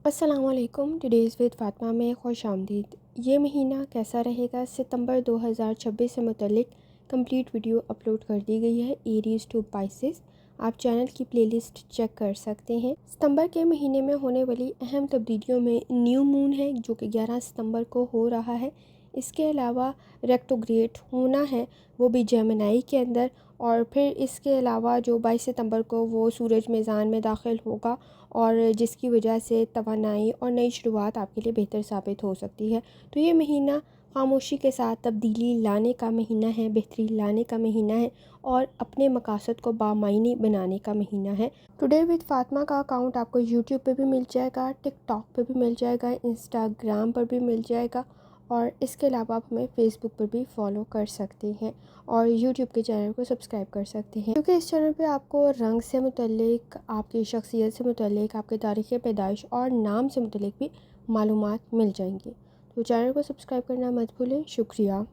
अस्सलामुअलैकुम। Today's with Fatima में खुश आमदीद। ये महीना कैसा रहेगा, सितंबर 2026 से मुतल्लिक कंप्लीट वीडियो अपलोड कर दी गई है एरीज़ टू पाइसेस। आप चैनल की प्लेलिस्ट चेक कर सकते हैं। सितंबर के महीने में होने वाली अहम तब्दीलियों में न्यू मून है जो कि 11 सितंबर को हो रहा है। इसके अलावा रेट्रोग्रेड होना है, वो भी जेमिनी के अंदर। और फिर इसके अलावा जो 22 सितंबर को वो सूरज मीज़ान में दाखिल होगा और जिसकी वजह से तवानाई और नई शुरुआत आपके लिए बेहतर साबित हो सकती है। तो ये महीना खामोशी के साथ तब्दीली लाने का महीना है, बेहतरी लाने का महीना है और अपने मकासद को बामायनी बनाने का महीना है। टुडे विद फ़ातिमा का अकाउंट आपको यूट्यूब पे भी मिल जाएगा, टिकटॉक पे भी मिल जाएगा, इंस्टाग्राम पर भी मिल जाएगा और इसके अलावा आप हमें फ़ेसबुक पर भी फॉलो कर सकते हैं और यूट्यूब के चैनल को सब्सक्राइब कर सकते हैं, क्योंकि इस चैनल पे आपको रंग से मुतल्लिक, आपकी शख्सियत से मुतल्लिक, आपके तारीख़ पैदाइश और नाम से मुतल्लिक भी मालूमात मिल जाएंगी। तो चैनल को सब्सक्राइब करना मत भूलें। शुक्रिया।